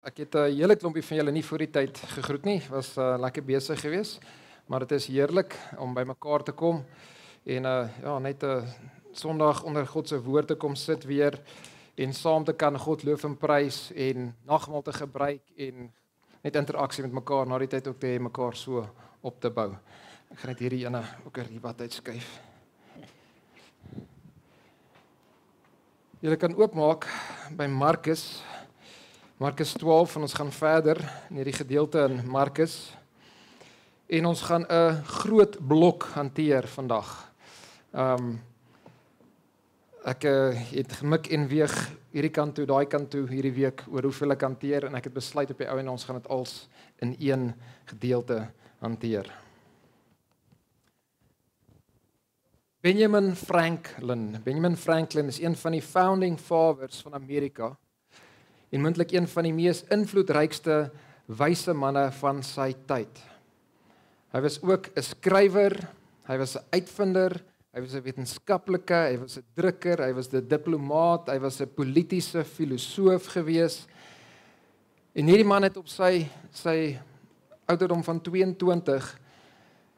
Ek het 'n hele klompie van julle nie voor die tyd gegroet nie. Was lekker besig geweest, maar dit is heerlik om by mekaar te kom en net 'n Sondag onder God se woord te kom sit weer en saam te kan God loof en prys en nagmaal te gebruik en net interaksie met mekaar na die tyd ook te hê mekaar so op te bou. Ek gaan net hierdie ene ook 'n ribat uitskuif. Julle kan oopmaak by Markus 12 en ons gaan verder in hierdie gedeelte in Markus. En ons gaan 'n groot blok hanteer vandag. Ek het gemik en weeg hierdie kant toe, daai kant toe hierdie week oor hoeveel ek hanteer en ek het besluit op die ou en ons gaan dit als in een gedeelte hanteer. Benjamin Franklin is een van die founding fathers van Amerika. En moontlik een van die mees invloedrykste wyse manne van sy tyd. Hy was ook 'n skrywer, hy was 'n uitvinder, hy was 'n wetenskaplike, hy was 'n drukker, hy was 'n diplomaat, hy was 'n politiese filosoof gewees. En hierdie man het op sy ouderdom van 22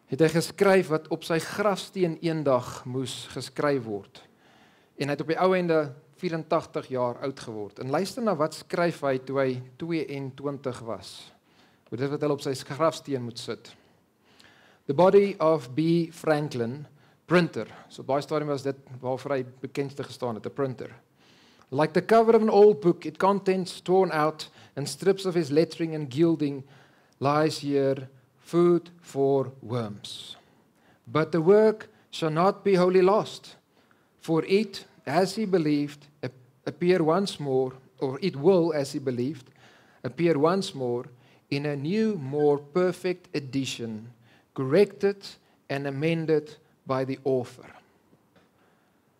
het hy geskryf wat op sy grafsteen eendag moes geskryf word. En hy het op die ou ende 84 jaar oud geword. En luister na wat skryf hy toe hy 22 was. Dit is wat hy op sy grafsteen moet sit. The body of B. Franklin, printer. So baie stadium was dit waarvoor hy bekendste gestaan het, 'n printer. Like the cover of an old book, its contents torn out and strips of his lettering and gilding lies here, food for worms. But the work shall not be wholly lost, for it, as he believed, appear once more, or it will, as he believed, appear once more in a new, more perfect edition, corrected and amended by the author.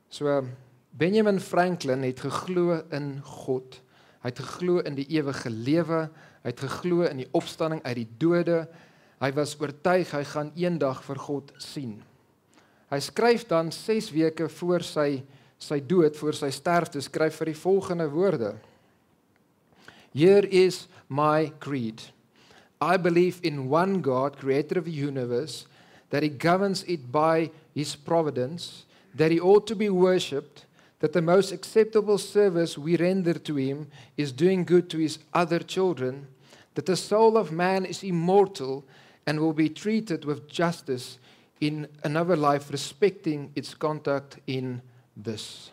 So, Benjamin Franklin het geglo in God, hy het geglo in die ewige lewe, hy het geglo in die opstanding uit die dode, hy was oortuig hy gaan eendag vir God sien. Hy skryf dan 6 weke voor sy dood, voor sy sterfte, skryf vir die volgende woorde. Here is my creed. I believe in one God, creator of the universe, that he governs it by his providence, that he ought to be worshipped, that the most acceptable service we render to him is doing good to his other children, that the soul of man is immortal and will be treated with justice in another life, respecting its contact in this.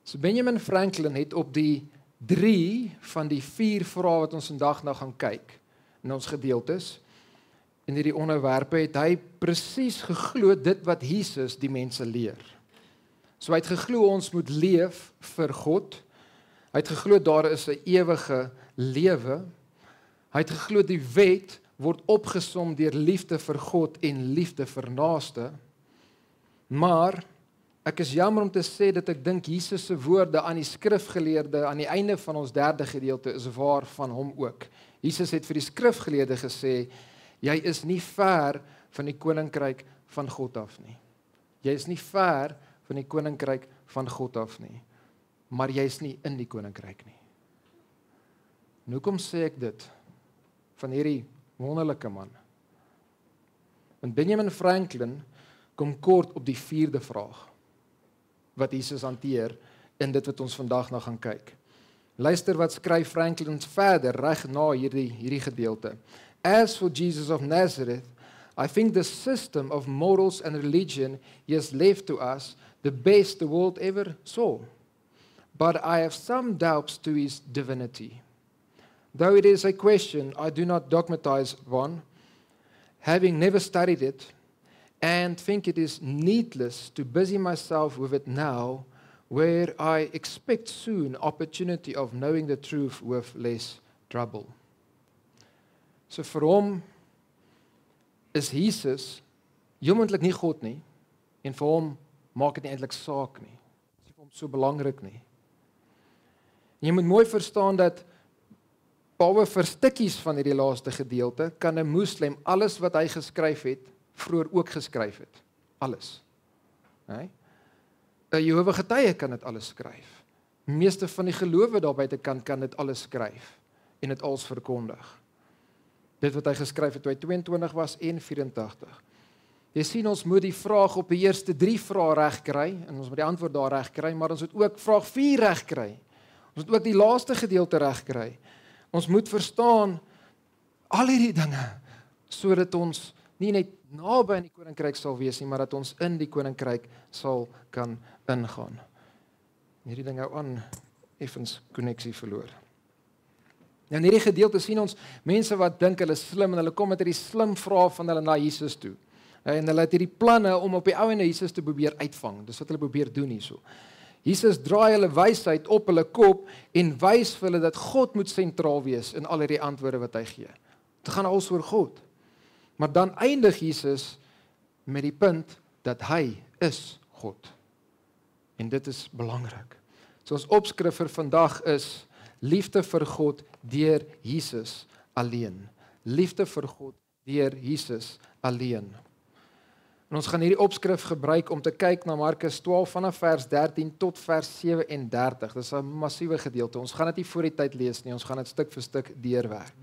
So Benjamin Franklin het op die 3 van die 4 vrae wat ons vandag nou gaan kyk in ons gedeeltes in hierdie onderwerpe het hy presies geglo dit wat Jesus die mense leer. So hy het geglo ons moet leef vir God. Hy het geglo daar is 'n ewige lewe. Hy het geglo die wet word opgesom deur liefde vir God en liefde vir naaste. Maar ek is jammer om te sê dat ek dink Jesus se woorde aan die skrifgeleerde aan die einde van ons 3de gedeelte is waar van hom ook. Jesus het vir die skrifgeleerde gesê, jy is nie ver van die koninkryk van God af nie. Jy is nie ver van die koninkryk van God af nie. Maar jy is nie in die koninkryk nie. En hoekom sê ek dit van hierdie wonderlike man? Want Benjamin Franklin kom kort op die 4de vraag wat Jesus hanteer in dit wat ons vandag nou gaan kyk. Luister wat skryf Franklin verder reg na hierdie gedeelte. As for Jesus of Nazareth, I think the system of morals and religion he has left to us the best the world ever saw. But I have some doubts to his divinity. Though it is a question I do not dogmatize on, having never studied it, and think it is needless to busy myself with it now, where I expect soon opportunity of knowing the truth with less trouble. So vir hom is Jesus moontlik nie God nie, en vir hom maak dit nie eintlik saak nie. Dit is vir hom so belangrik nie. En jy moet mooi verstaan dat behalwe vir stukkies van hierdie laaste gedeelte, kan 'n moslim alles wat hy geskryf het, vroeër ook geskryf het. Alles. 'n Jehovah getuie kan dit alles skryf. Die meeste van die gelowe daar buitekant kan dit alles skryf en dit als verkondig. Dit wat hy geskryf het toe hy 22 was en 84. Jy sien, ons moet die vraag op die eerste 3 vrae reg kry, en ons moet die antwoord daar reg kry, maar ons moet ook vraag 4 reg kry. Ons moet ook die laaste gedeelte reg kry. Ons moet verstaan al hierdie dinge, sodat ons nie net naby in die koninkryk sal wees nie, maar dat ons in die koninkryk sal kan ingaan. Hierdie ding hou aan effens koneksie verloor. Nou in hierdie gedeelte sien ons mense wat dink hulle is slim en hulle kom met hierdie slim vrae van hulle na Jesus toe. En hulle het hierdie planne om op die ou en Jesus te probeer uitvang. Dis wat hulle probeer doen hierso. Jesus draai hulle wysheid op hulle kop en wys vir hulle dat God moet sentraal wees in al hierdie antwoorde wat hy gee. Dit gaan alles oor God. Maar dan eindig Jesus met die punt dat hy is God. En dit is belangrik. So ons opskrif vir vandag is liefde vir God deur Jesus alleen. Liefde vir God deur Jesus alleen. En ons gaan hierdie opskrif gebruik om te kyk na Markus 12 vanaf vers 13 tot vers 37. Dis 'n massiewe gedeelte. Ons gaan dit nie voor die tyd lees nie. Ons gaan dit stuk vir stuk deurwerk.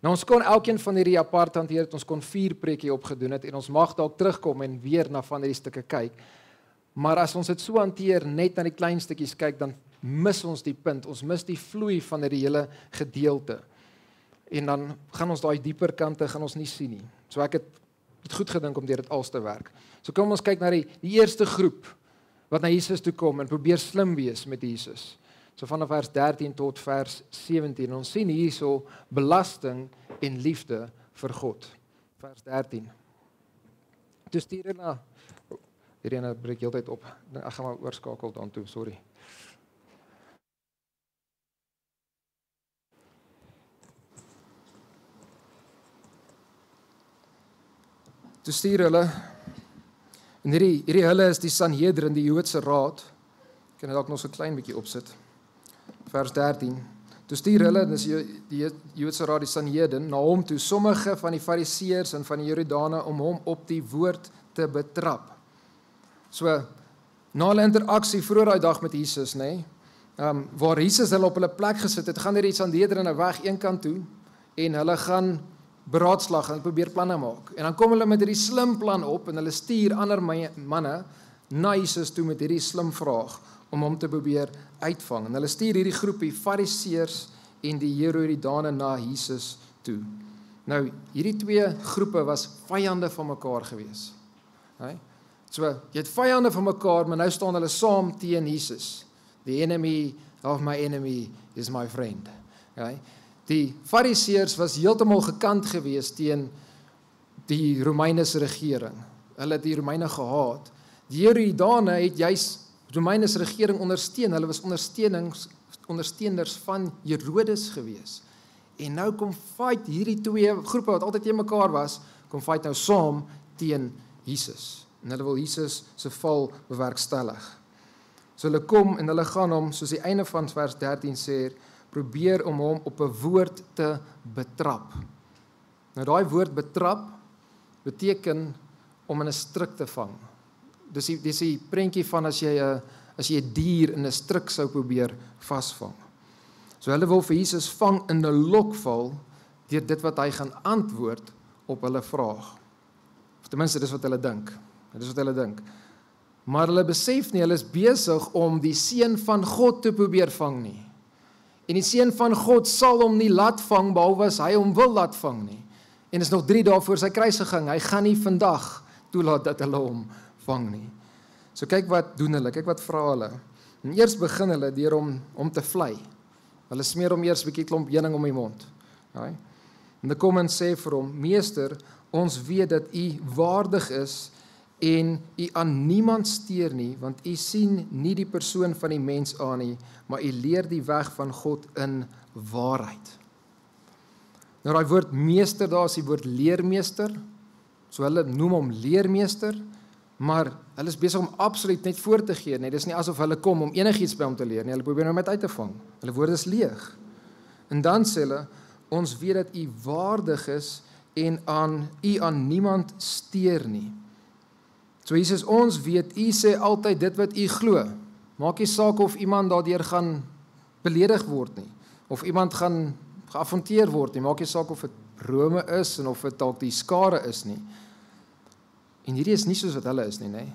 Nou ons kon elkeen van hierdie apart hanteer het. Ons kon 4 preekie opgedoen het en ons mag dalk terugkom en weer na van hierdie stukke kyk. Maar as ons dit so hanteer, net na die klein stukkies kyk, dan mis ons die punt. Ons mis die vloei van hierdie hele gedeelte. En dan gaan ons daai dieper kante gaan ons nie sien nie. So ek het goed gedink om deur dit als te werk. So kom ons kyk na die eerste groep wat na Jesus toe kom en probeer slim wees met Jesus. So vanaf vers 13 tot vers 17. Ons sien hierso belasting en liefde vir God. Vers 13. Toe stuur hy na hierdie breek heeltyd op. Ek gaan maar oorskakel daartoe, sorry. Toe stuur hulle, en hierdie hulle is die Sanhedrin, die Joodse raad. Ek kan dit dalk nog so 'n klein bietjie opsit. Vers 13. Toe stuur hulle, dis die Joodse raad, die Sanhedrin, na hom toe, sommige van die Fariseërs en van die Jordane, om hom op die woord te betrap. So, na hulle interaksie vroeër daai dag met Jesus, nê, waar Jesus hulle op hulle plek gesit het, gaan hierdie Sanhedrin weg een kant toe, en hulle gaan beraadslag en probeer planne maak. En dan kom hulle met hierdie slim plan op en hulle stuur ander manne na Jesus toe met hierdie slim vraag om hom te probeer uitvang. En hulle stuur hierdie groepie Fariseërs en die Herodane na Jesus toe. Nou, hierdie 2 groepe was vyande van mekaar gewees. So, jy het vyande van mekaar, maar nou staan hulle saam teen Jesus. The enemy of my enemy is my friend. Die Fariseërs was heeltemal gekant gewees teen die Romeinse regering. Hulle het die Romeine gehaat. Die Herodane het juis Romeinse regering ondersteun. Hulle was ondersteuners van Herodes gewees. En nou kom fight hierdie 2 groepe wat altyd teen mekaar was, kom fight nou saam teen Jesus. En hulle wil Jesus se val bewerkstellig. So hulle kom en hulle gaan hom, soos die einde van vers 13 sê, probeer om hom op 'n woord te betrap. Nou daai woord betrap beteken om in 'n stryk te vang. Dis die prentjie van as jy 'n dier in 'n stryk sou probeer vasvang. So hulle wil vir Jesus vang in 'n lokval deur dit wat hy gaan antwoord op hulle vraag. Of ten minste dis wat hulle dink. Dis wat hulle dink. Maar hulle besef nie, hulle is besig om die seun van God te probeer vang nie. En die seun van God sal hom nie laat vang, behalwe as hy hom wil laat vang nie. En is nog 3 dae voor sy kruisiging, hy gaan nie vandag toelaat dat hulle hom vang nie. So kyk wat doen hulle, kyk wat vra hulle. En eers begin hulle deur om te vlei. Hulle smeer hom eers 'n bietjie klomp heuning om die mond. En hulle kom en sê vir hom, meester, ons weet dat u waardig is en u aan niemand steur nie, want u sien nie die persoon van die mens aan nie, maar u leer die weg van God in waarheid. Nou daai woord meester, daar is die woord leermeester, so hulle noem hom leermeester, maar hulle is besig om absoluut net voor te gee, nee, dis nie asof hulle kom om enigiets by hom te leer nie, hulle probeer hom met uit te vang, hulle woorde is leeg. En dan sê hulle, ons weet dat u waardig is en u aan niemand steur nie. So Jesus, ons weet, u sê altyd dit wat u glo. Maak nie saak of iemand daardeur gaan beledig word nie, of iemand gaan geaffronteer word nie, maak nie saak of dit Rome is, en of dit dalk die skare is nie. En hierdie is nie soos wat hulle is nie, nee.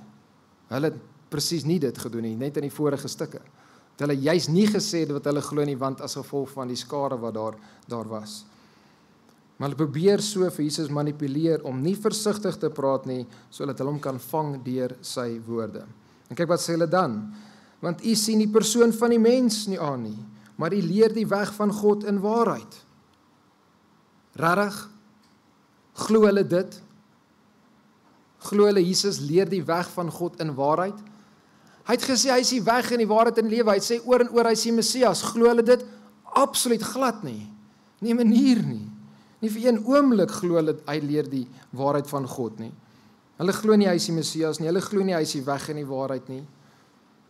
Hulle het presies nie dit gedoen nie, net in die vorige stukke. Hulle juis nie gesê wat hulle glo nie, want as gevolg van die skare wat daar was. Maar hulle probeer so vir Jesus manipuleer om nie versigtig te praat nie, sodat hulle hom kan vang deur sy woorde. En kyk wat sê hulle dan, want u sien die persoon van die mens nie aan nie, maar u leer die weg van God in waarheid. Regtig? Glo hulle dit? Glo hulle Jesus leer die weg van God in waarheid? Hy het gesê hy is die weg en die waarheid en lewe. Hy het sê oor en oor hy is die Messias. Glo hulle dit? Absoluut glad nie. Nie 'n manier nie. Nie vir een oomblik glo hulle hy leer die waarheid van God nie. Hulle glo nie hy is die Messias nie. Hulle glo nie hy is die weg en die waarheid nie.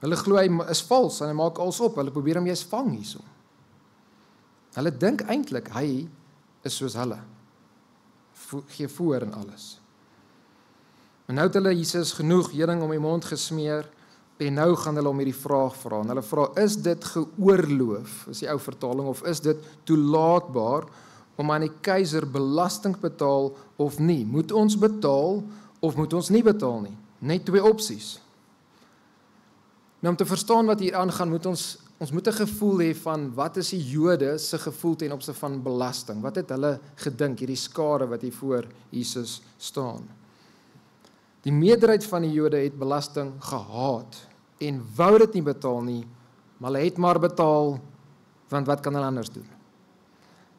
Hulle glo hy is vals en hy maak alles op. Hulle probeer hom juist vang hierso. Hulle dink eintlik hy is soos hulle. Gee voor en alles. En nou het hulle Jesus genoeg heuning om die mond gesmeer, en nou gaan hulle om hierdie vraag vra. En hulle vra, is dit geoorloof, is die ou vertaling, of is dit toelaatbaar om aan die keiser belasting betaal of nie? Moet ons betaal of moet ons nie betaal nie? Net twee opsies. Nou om te verstaan wat hier aangaan, moet ons moet 'n gevoel hê van wat is die Jode se gevoel ten opsigte van belasting? Wat het hulle gedink, hierdie skare wat hier voor Jesus staan? Die meerderheid van die Jode het belasting gehaat en wou dit nie betaal nie, maar hulle het maar betaal, want wat kan hulle anders doen?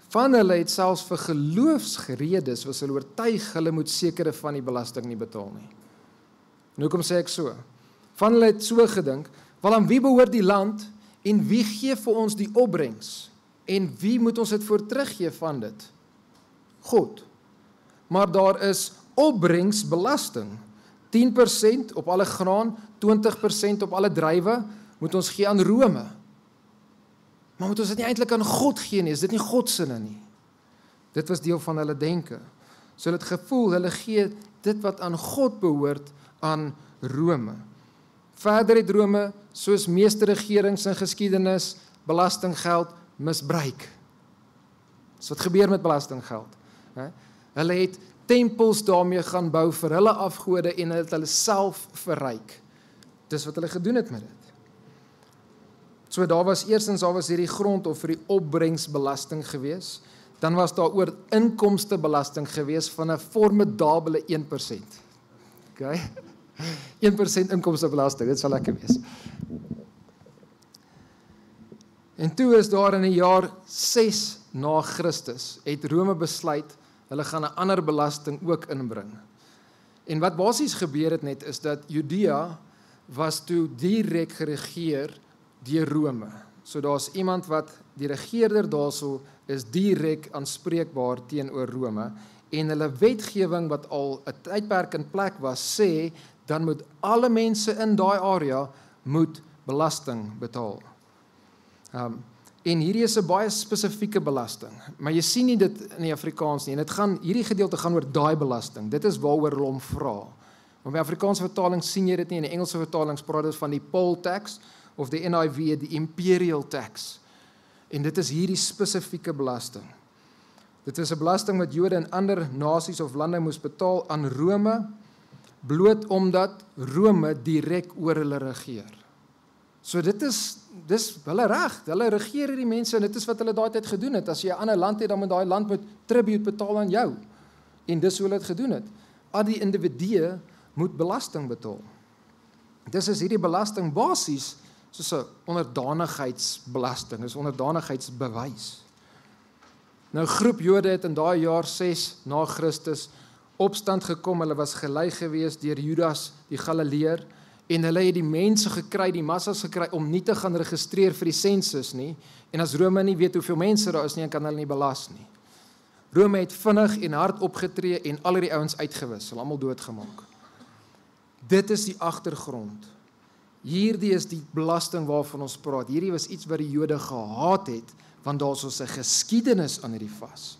Van hulle het selfs vir geloofsredes was hulle oortuig hulle moet sekere van die belasting nie betaal nie. En hoekom sê ek so? Van hulle het so gedink, wel aan wie behoort die land en wie gee vir ons die opbrengs? En wie moet ons dit voor teruggee van dit? God. Maar daar is opbrengsbelasting. 10% op alle graan, 20% op alle druiwe moet ons gee aan Rome. Maar moet ons dit nie eintlik aan God gee nie? Is dit nie God se nie? Dit was deel van hulle denke. So hulle het gevoel, hulle gee dit wat aan God behoort aan Rome. Verder het Rome, soos meeste regerings in geskiedenis, belastinggeld misbruik. Dis wat gebeur met belastinggeld. Hulle het tempels daarmee gaan bou vir hulle afgode en het hulle self verryk. Dis wat hulle gedoen het met dit. So daar was hierdie grondoffer, die opbrengsbelasting gewees, dan was daar oor inkomstebelasting gewees van 'n formidabele 1%. Okay? 1% inkomstebelasting, dit sal lekker wees. En toe is daar in die jaar 6 na Christus, het Rome besluit, hulle gaan 'n ander belasting ook inbring. En wat basies gebeur het net, is dat Judea was toe direk geregeer deur Rome. So daar's iemand wat, die regeerder daarso, is direk aanspreekbaar teenoor Rome, en hulle wetgewing wat al 'n tydperk in plek was, sê, dan moet alle mense in daai area moet belasting betaal. En hierdie is 'n baie spesifieke belasting, maar jy sien nie dit in die Afrikaans nie, en hierdie gedeelte gaan oor daai belasting, dit is waaroor hulle hom vra. Maar by Afrikaanse vertaling sien jy dit nie, in die Engelse vertaling praat dit van die poll tax, of die NIV, die imperial tax, en dit is hierdie spesifieke belasting. Dit is 'n belasting wat Jode in ander nasies of lande moes betaal aan Rome, bloot omdat Rome direk oor hulle regeer. So dis hulle reg, hulle regeer hierdie mense, en dit is wat hulle daai tyd gedoen het. As jy 'n ander land het, dan moet daai land met tribute betaal aan jou. En dis hoe hulle dit gedoen het. Al die individue moet belasting betaal. Dis is hierdie belasting basies soos 'n onderdanigheidsbelasting, is onderdanigheidsbewys. Nou groep Jode het in daai jaar 6 na Christus opstand gekom, hulle was gelei gewees deur Judas die Galileër, en hulle het die mense gekry, die massas gekry, om nie te gaan registreer vir die sensus nie, en as Rome nie weet hoeveel mense daar is nie, kan hulle nie belas nie. Rome het vinnig en hard opgetree en al die ouens uitgewis, hulle almal doodgemaak. Dit is die agtergrond. Hierdie is die belasting waarvan ons praat. Hierdie was iets wat die Jode gehaat het, want daar is 'n geskiedenis aan hierdie vas.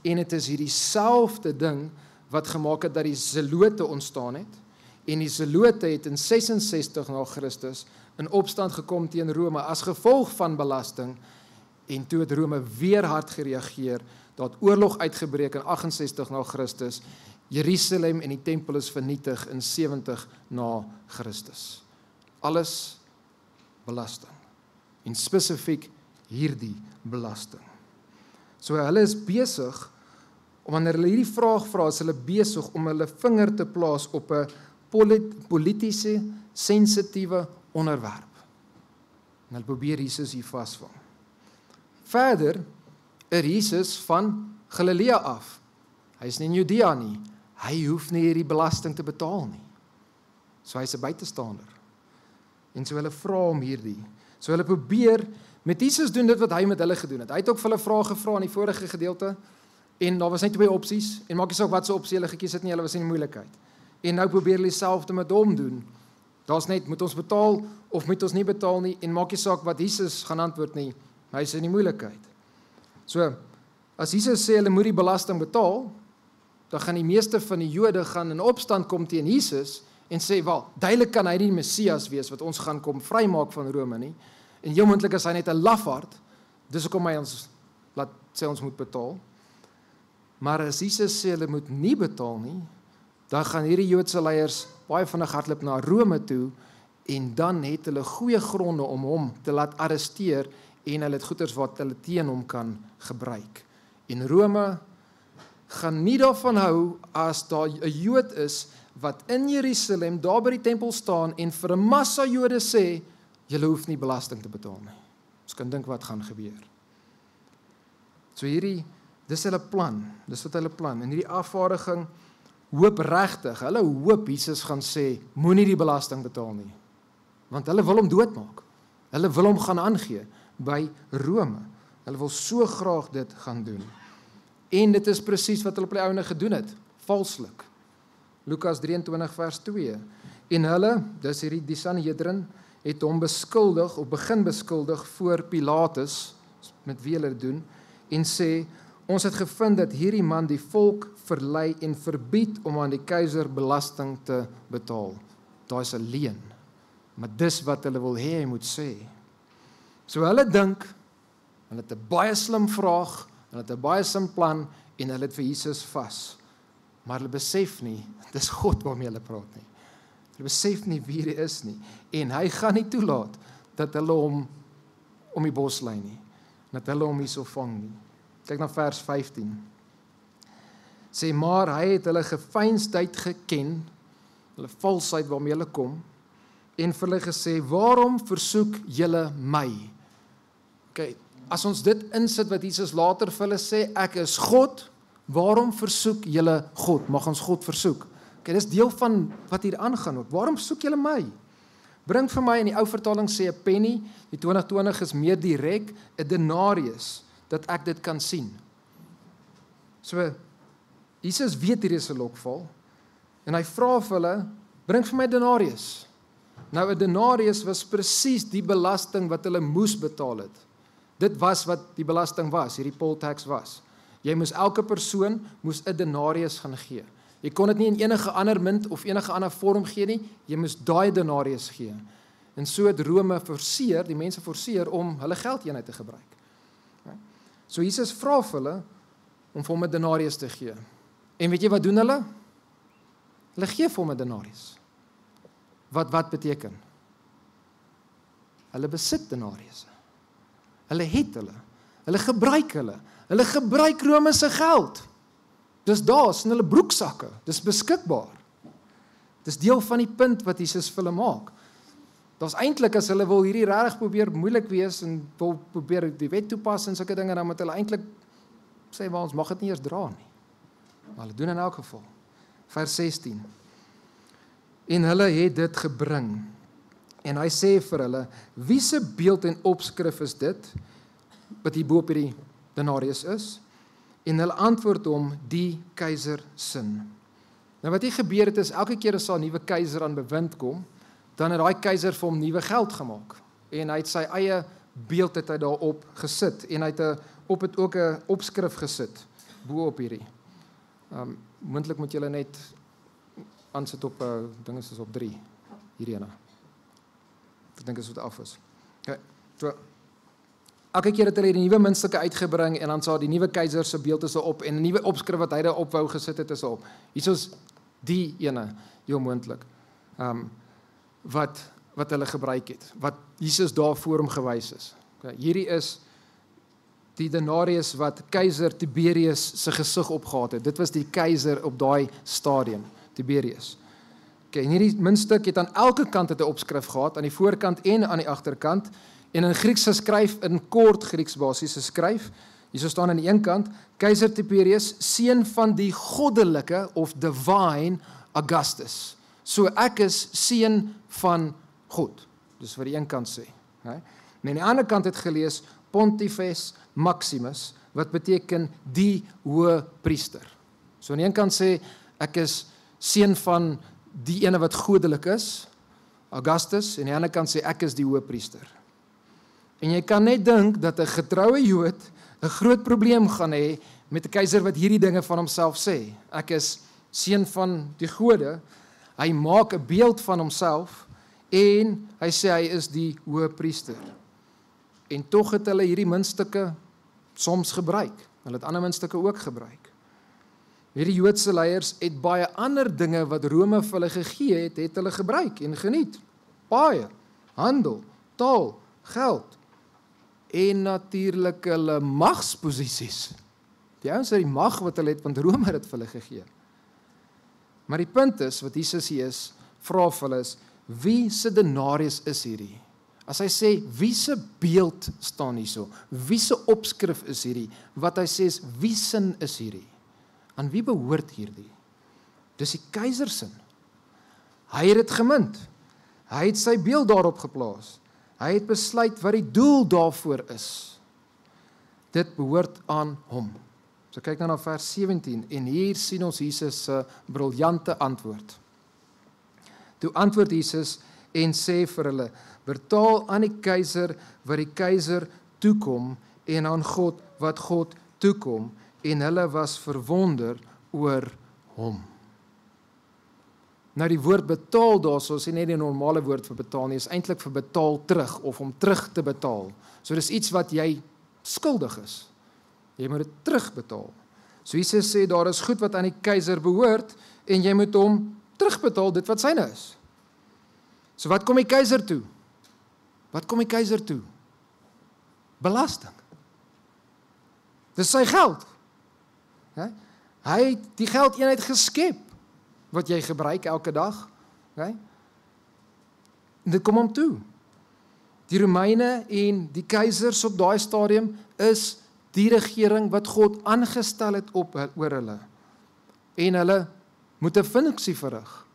En dit is hierdie selfde ding wat gemaak het dat die Zelote ontstaan het. En die Zelote het in 66 na Christus in opstand gekom teen Rome as gevolg van belasting en toe het Rome weer hard gereageer, daar het oorlog uitgebreek in 68 na Christus, Jerusalem en die tempel is vernietig in 70 na Christus. Alles belasting en spesifiek hierdie belasting. So hulle is besig, wanneer hulle hierdie vraag vra, is hulle besig om hulle vinger te plaas op 'n politiese, sensitiewe onderwerp. En hulle probeer Jesus hier vasvang. Verder, Jesus van Galilea af. Hy is nie in Judea nie. Hy hoef nie hierdie belasting te betaal nie. So hy's 'n buitestander. En so hulle vra hom hierdie. So hulle probeer, met Jesus doen dit wat hy met hulle gedoen het. Hy het ook vir hulle vrae gevra in die vorige gedeelte, en daar was net 2 opsies, en maak nie saak wat se opsie hulle gekies het nie, hulle was in die moeilikheid. En nou probeer hulle dieselfde met hom doen. Daar's net, moet ons betaal, of moet ons nie betaal nie, en maak nie saak wat Jesus gaan antwoord nie, hy is in die moeilikheid. So, as Jesus sê hulle moet die belasting betaal, dan gaan die meeste van die Jode gaan in opstand kom teen Jesus, en sê, wel, duidelik kan hy nie die Messias wees, wat ons gaan kom vrymaak van Rome nie, en heel moontlik is hy net 'n lafaard, dis hoekom hy ons laat sê ons moet betaal. Maar as Jesus sê hulle moet nie betaal nie, dan gaan hierdie Joodse leiers baie vinnig hardloop na Rome toe, en dan het hulle goeie gronde om hom te laat arresteer, en hulle het goeders wat hulle teen hom kan gebruik. En Rome gaan nie daarvan hou as daar 'n Jood is wat in Jerusalem daar by die tempel staan en vir 'n massa Jode sê, julle hoef nie belasting te betaal nie. Ons kan dink wat gaan gebeur. So dis hulle plan, dis wat hulle plan. En hierdie afvaardiging hoop regtig, hulle hoop Jesus gaan sê, moenie die belasting betaal nie. Want hulle wil hom doodmaak. Hulle wil hom gaan aangee by Rome. Hulle wil so graag dit gaan doen. En dit is presies wat hulle op die ouene gedoen het, valslik. Lukas 23 vers 2. En hulle, dis die Sanhedrin, het hom beskuldig, of begin beskuldig voor Pilatus, met wie hulle doen, en sê, ons het gevind dat hierdie man die volk verlei en verbied om aan die keiser belasting te betaal. Daar is 'n leuen, maar dis wat hulle wil hê hy moet sê. So hulle dink, hulle het 'n baie slim vraag, hulle het 'n baie slim plan, en hulle het vir Jesus vas. Maar hulle besef nie, dis God waarmee hulle praat nie. Hulle besef nie wie hy is nie, en hy gaan nie toelaat, dat hulle hom om die bos lei nie, dat hulle hom hierso vang nie. Kyk na vers 15. Sê, maar hy het hulle geveinsdheid geken, hulle valsheid waarmee hulle kom, en vir hulle gesê, waarom versoek julle my? Okay, as ons dit insit wat Jesus later vir hulle sê, ek is God, waarom versoek julle God? Mag ons God versoek? Okay, dis deel van wat hier aangaan ook. Waarom soek julle my? Bring vir my, in die ou vertaling sê 'n penny, die 2020 is meer direk, 'n denarius, dat ek dit kan sien. So, Jesus weet hier is 'n lokval, en hy vra vir hulle, bring vir my denarius. Nou, 'n denarius was presies die belasting wat hulle moes betaal het. Dit was wat die belasting was, hierdie poll tax was. Jy moes, elke persoon moes 'n denarius gaan gee. Jy kon dit nie in enige ander munt of enige ander vorm gee nie, jy moes daai denarius gee. En so het Rome forceer, die mense forceer om hulle geldeenheid te gebruik. So Jesus vra vir hulle om vir hom 'n denarius te gee. En weet jy wat doen hulle? Hulle gee vir hom 'n denarius. Wat beteken? Hulle besit denariusse. Hulle het hulle. Hulle gebruik Rome se geld. Dis daar's in hulle broeksakke. Dis beskikbaar. Dis deel van die punt wat Jesus vir hulle maak. Daar's eintlik, as hulle wil hierdie regtig probeer moeilik wees en wil probeer die wet toepas en sulke dinge, dan moet hulle eintlik sê, maar ons mag dit nie eers dra nie. Maar hulle doen in elk geval. Vers 16. En hulle het dit gebring. En hy sê vir hulle, wie se beeld en opskrif is dit, wat hier bo op hierdie denarius is? En hulle antwoord hom, die keiser sin. Nou wat hier gebeur het is, elke keer as 'n nuwe keiser aan bewind kom, dan het daai keiser vir hom nuwe geld gemaak. En hy het sy eie beeld het hy daarop gesit, en hy het op het ook 'n opskrif gesit, bo op hierdie. Moontlik moet julle net aansit op dinge soos op 3, hierdie ene. Ek dink dit is wat af is. Okay, so, elke keer het hulle die nuwe muntstukke uitgebring en dan sal die nuwe keiser se beeld is op en 'n nuwe opskrif wat hy daar op wou gesit het is op. Hier is die ene, heel moontlik. Wat hulle gebruik het, wat Jesus daar voor hom gewys is. Okay, hierdie is die denarius wat keiser Tiberius se gesig opgehad het. Dit was die keiser op daai stadium, Tiberius. Okay, en hierdie muntstuk het aan elke kant 'n opskrif gehad, aan die voorkant en aan die agterkant, en in Grieks geskryf, in kort Grieks basies geskryf. Hier staan aan die een kant, keiser Tiberius, seun van die goddelike of divine Augustus. So ek is seun van God. Dis wat die een kant sê. En aan die ander kant het gelees Pontifex Maximus, wat beteken die hoë priester. So aan die een kant sê ek is seun van die ene wat goddelik is, Augustus, en aan die ander kant sê ek is die hoë priester. En jy kan net dink dat 'n getroue Jood 'n groot probleem gaan hê met 'n keiser wat hierdie dinge van homself sê. Ek is seun van die gode. Hy maak 'n beeld van homself en hy sê hy is die hoë priester. En tog het hulle hierdie muntstukke soms gebruik. Hulle het ander muntstukke ook gebruik. Hierdie Joodse leiers het baie ander dinge wat Rome vir hulle gegee het hulle gebruik en geniet. Baie, handel, taal, geld en natuurlik hulle magsposisies. Die ouens het die mag wat hulle het, want Rome het dit vir hulle gegee. Maar die punt is, wat Jesus hier is, vra vir hulle is, wie se denarius is hierdie? As hy sê, wie se beeld staan hierso? Wie se opskrif is hierdie? Wat hy sê is, wie sin is hierdie? Aan wie behoort hierdie? Dis die keiser sin. Hy het dit gemint. Hy het sy beeld daarop geplaas. Hy het besluit wat die doel daarvoor is. Dit behoort aan hom. So kyk nou na vers 17 en hier sien ons Jesus se briljante antwoord. Toe antwoord Jesus en sê vir hulle, betaal aan die keiser wat die keiser toekom en aan God wat God toekom, en hulle was verwonder oor hom. Nou die woord betaal daarso is nie net die normale woord vir betaal nie, is eintlik vir betaal terug of om terug te betaal. So dis iets wat jy skuldig is. Jy moet dit terugbetaal. So Jesus sê daar is goed wat aan die keiser behoort en jy moet hom terugbetaal dit wat syne is. So wat kom die keiser toe? Wat kom die keiser toe? Belasting. Dis sy geld. Hy het die geldeenheid geskep wat jy gebruik elke dag. Dit kom hom toe. Die Romeine en die keisers op daai stadium is die regering wat God aangestel het oor hulle. En hulle moet 'n funksie verrig.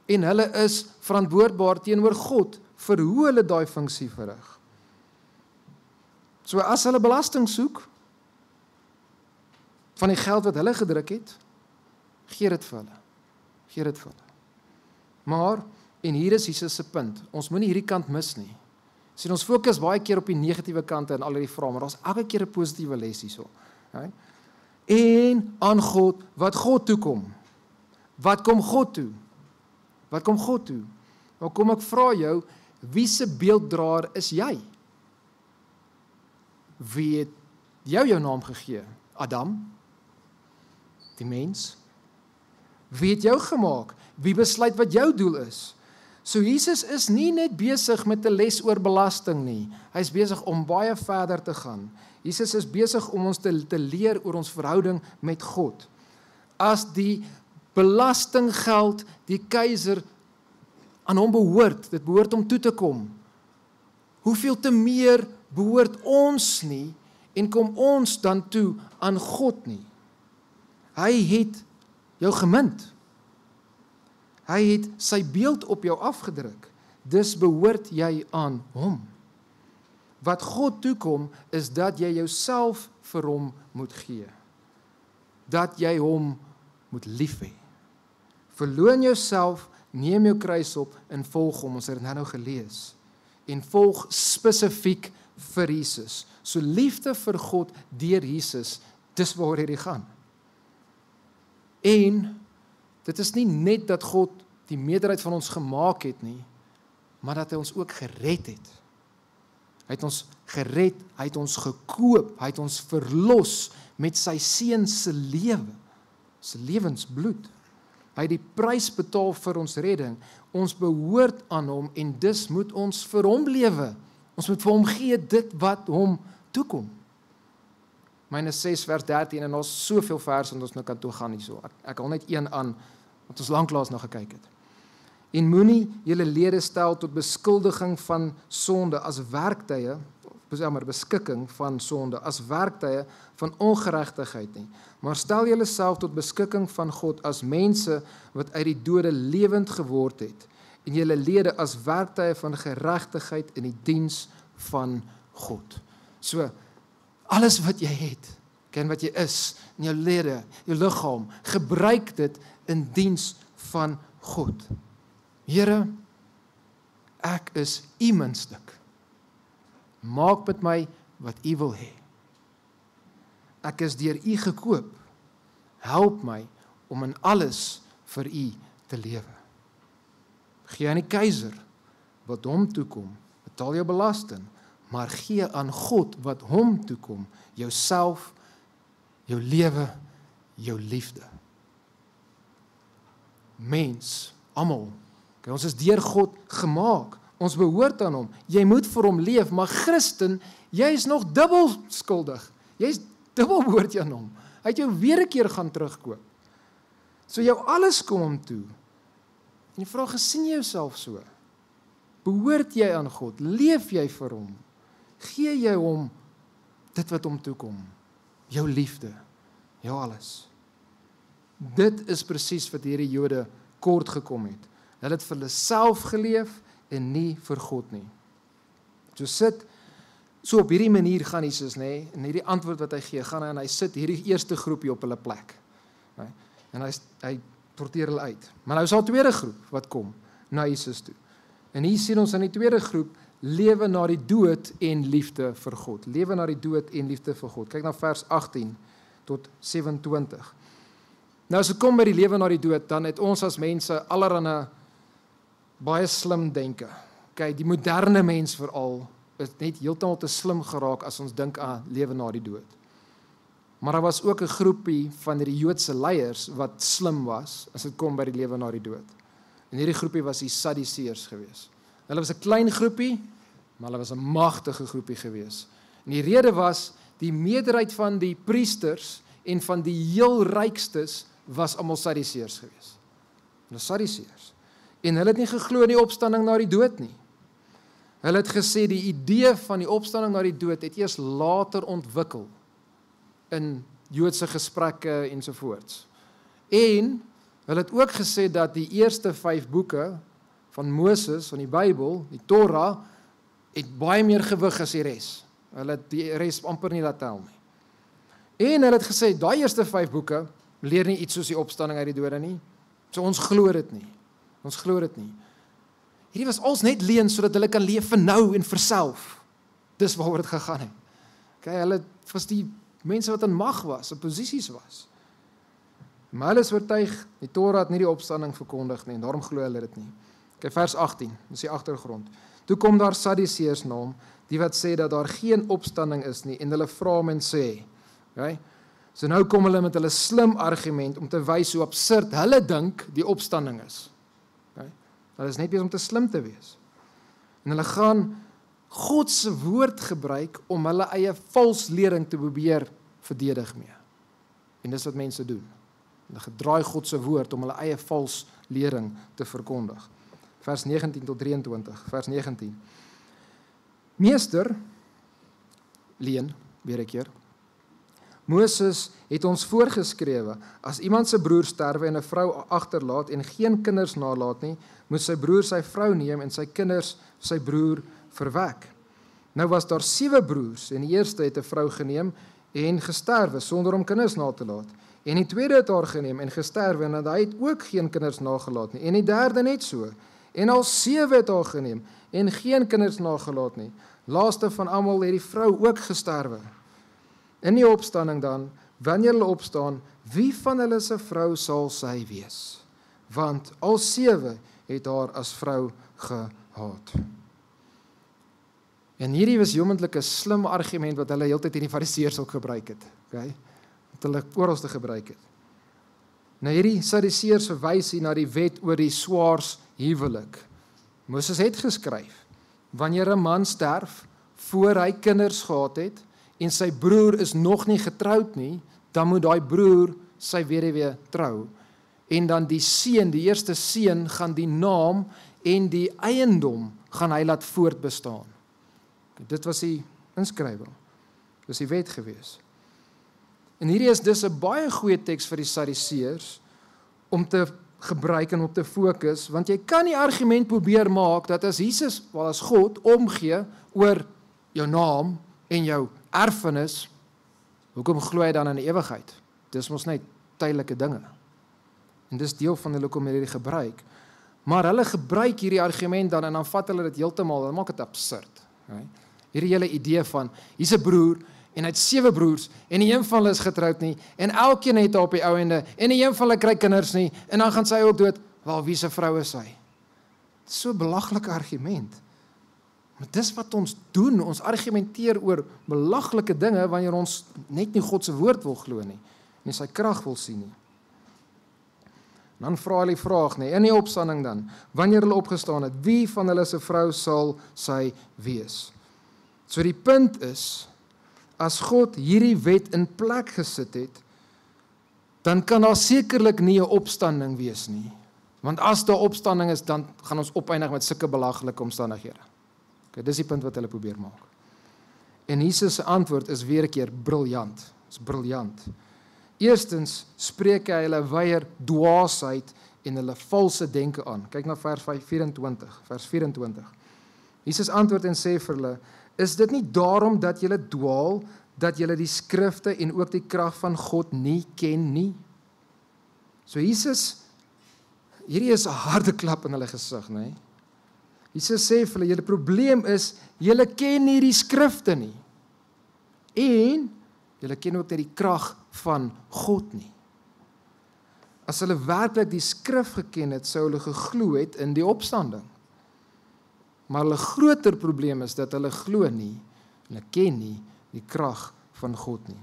En hulle is verantwoordbaar teenoor God vir hoe hulle daai funksie verrig. So as hulle belasting soek van die geld wat hulle gedruk het, gee dit vir hulle. Gee dit vir hulle. Maar, en hier is Jesus se punt, ons moenie hierdie kant mis nie. Sien, ons fokus baie keer op die negatiewe kante en al die vrae, maar daar's elke keer 'n positiewe les hierso. En aan God, wat God toekom. Wat kom God toe? Wat kom God toe? Nou kom ek vra jou, wie se beelddraer is jy? Wie het jou naam gegee? Adam? Die mens? Wie het jou gemaak? Wie besluit wat jou doel is? So Jesus is nie net besig met 'n les oor belasting nie. Hy is besig om baie verder te gaan. Jesus is besig om ons te leer oor ons verhouding met God. As die belastinggeld die keiser aan hom behoort, dit behoort hom toe te kom. Hoeveel te meer behoort ons nie en kom ons dan toe aan God nie? Hy het jou gemint. Hy het sy beeld op jou afgedruk. Dus behoort jy aan hom. Wat God toekom is dat jy jouself vir hom moet gee. Dat jy hom moet lief hê. Verloon jouself, neem jou kruis op en volg hom. Ons het dit nou gelees. En volg spesifiek vir Jesus. So liefde vir God deur Jesus, dis waaroor hierdie gaan. En dit is nie net dat God die meerderheid van ons gemaak het nie, maar dat hy ons ook gered het. Hy het ons gered, hy het ons gekoop, hy het ons verlos met sy seun se lewe, se lewensbloed. Hy het die prys betaal vir ons redding. Ons behoort aan hom en dus moet ons vir hom lewe. Ons moet vir hom gee dit wat hom toekom. Myne 6 vers 13 en ons soveel verse wat ons nou kan toe gaan hierso. Ek hou net een aan wat ons lanklaas nog gekyk het. En moenie julle lede stel tot beskuldiging van sonde as werktuie, beskikking van sonde as werktuie van ongeregtigheid nie, maar stel julle self tot beskikking van God as mense wat uit die dode lewend geword het en julle lede as werktuie van geregtigheid in die diens van God. So, alles wat jy het, ken wat jy is, in jou lede, jou liggaam, gebruik dit in diens van God. Here, ek is u muntstuk. Maak met my wat u wil hê. Ek is deur u gekoop. Help my om in alles vir u te lewe. Gee aan die keiser wat hom toekom. Betaal jou belasting, maar gee aan God wat hom toekom. Jouself, jou lewe, jou liefde. Mens, almal. Ons is deur God gemaak. Ons behoort aan hom. Jy moet vir hom leef, maar Christen, jy is nog dubbel skuldig. Jy is dubbel behoort jy aan hom. Hy het jou weer 'n keer gaan terugkoop. So jou alles kom hom toe. En die vraag is, sien jy jouself so? Behoort jy aan God? Leef jy vir hom? Gee jy hom dit wat hom toekom? Jou liefde, jou alles. Dit is presies wat hierdie Jode kort gekom het. Hulle het vir hulle self geleef en nie vir God nie. So op hierdie manier gaan Jesus, nê, en hierdie antwoord wat hy gee, gaan hy en hy sit hierdie eerste groepie op hulle plek. Nee, en hy sorteer hulle uit. Maar nou is daar 'n tweede groep wat kom na Jesus toe. En hier sien ons in die tweede groep, lewe na die dood en liefde vir God. Lewe na die dood en liefde vir God. Kyk na vers 18 tot 27. Nou as dit kom by die lewe na die dood, dan het ons as mense allerhande baie slim denke. Kyk, die moderne mens veral is net heeltemal te slim geraak as ons dink aan lewe na die dood. Maar daar was ook 'n groepie van die Joodse leiers wat slim was as dit kom by die lewe na die dood. En hierdie groepie was die Sadduseërs gewees. Hulle was 'n klein groepie, maar hulle was 'n magtige groepie gewees. En die rede was, die meerderheid van die priesters en van die heel rykstes was almal Sadduseërs gewees. Hulle Sadduseërs. En hulle het nie geglo in die opstanding na die dood nie. Hulle het gesê die idee van die opstanding na die dood het eers later ontwikkel in Joodse gesprekke ensovoorts. En hulle het ook gesê dat die eerste 5 boeke van Moses, van die Bybel, die Torah, het baie meer gewig as die res. Hulle het die res amper nie laat tel nie. En hulle het gesê, daai eerste 5 boeke leer nie iets soos die opstanding uit die dode nie. So ons glo dit nie. Ons glo dit nie. Hierdie was als net leuns sodat hulle kan leef vir nou en vir self. Dis waaroor dit gegaan het. Okay, hulle was die mense wat in mag was, in posisies was. Maar hulle is oortuig, die Torah het nie die opstanding verkondig nie, en daarom glo hulle dit nie. Okay, vers 18, dis die agtergrond. Toe kom daar Sadduseërs na hom, die wat sê dat daar geen opstanding is nie, en hulle vra hom en sê, okay, so nou kom hulle met hulle slim argument om te wys hoe absurd hulle dink die opstanding is. Okay? Hulle is net besig om te slim te wees. En hulle gaan God se woord gebruik om hulle eie valslering te probeer verdedig mee. En dis wat mense doen. Hulle gedraai God se woord om hulle eie valslering te verkondig. Vers 19 tot 23, vers 19. Meester, leen, weer 'n keer, Moses het ons voorgeskrewe, as iemand se broer sterwe en 'n vrou agterlaat en geen kinders nalaat nie, moet sy broer sy vrou neem en sy kinders sy broer verwek. Nou was daar 7 broers en die eerste het 'n vrou geneem en gesterwe sonder om kinders na te laat. En die tweede het haar geneem en gesterwe en hy het ook geen kinders nagelaat nie. En die derde net so. En al 7 het haar geneem en geen kinders nagelaat nie. Laaste van almal het die vrou ook gesterwe. In die opstanding dan, wanneer hulle opstaan, wie van hulle se vrou sal sy wees? Want al 7 het haar as vrou haat. En hierdie was jomentlike slim argument wat hulle heeltyd in die Fariseërs ook gebruik het. Okay? Wat hulle oral te gebruik het. Nou hierdie Sadduseërs verwys hier na die wet oor die swaars huwelik. Moses het geskryf, wanneer 'n man sterf, voor hy kinders gehad het, en sy broer is nog nie getroud nie, dan moet daai broer sy weduwee trou. En dan die seun, die eerste seun, gaan die naam en die eiendom gaan hy laat voortbestaan. Dit was die inskrywing. Dis die wet gewees. En hierdie is dus 'n baie goeie teks vir die Sadduseërs om te gebruik en op te fokus, want jy kan die argument probeer maak dat as Jesus, wel as God, omgee oor jou naam en jou erfenis, hoekom glo jy dan in die ewigheid? Dis mos net tydelike dinge. En dis deel van hulle hoekom hierdie gebruik. Maar hulle gebruik hierdie argument dan en dan vat hulle dit heeltemal, hulle maak dit absurd. Okay? Hierdie hele idee van, hier's 'n broer, en hy het 7 broers, en nie een van hulle is getroud nie, en elkeen het op die ou ende, en nie een van hulle kry kinders nie, en dan gaan sy ook dood, wel, wie se vrou is sy? So 'n belaglike argument. Maar dis wat ons doen, ons argumenteer oor belaglike dinge, wanneer ons net nie God se woord wil glo nie, en sy krag wil sien nie. Dan vra hulle die vraag, in die opstanding dan, wanneer hulle opgestaan het, wie van hulle se vrou sal sy wees? So die punt is, as God hierdie wet in plek gesit het, dan kan daar sekerlik nie 'n opstanding wees nie. Want as daar opstanding is, dan gaan ons opeindig met sulke belaglike omstandighede. Okay, dis die punt wat hulle probeer maak. En Jesus se antwoord is weer 'n keer briljant. Dis briljant. Eerstens spreek hy hulle weier dwaasheid en hulle valse denke aan. Kyk na vers 24. Jesus antwoord en sê vir hulle, is dit nie daarom dat julle dwaal, dat julle die skrifte en ook die krag van God nie ken nie? So Jesus, hierdie is 'n harde klap in hulle gesig, nee. Jesus sê vir hulle, julle probleem is, julle ken nie die skrifte nie. En julle ken ook nie die krag van God nie. As hulle werklik die skrif geken het, sou hulle geglo het in die opstanding. Maar hulle groter probleem is dat hulle glo nie, hulle ken nie die krag van God nie.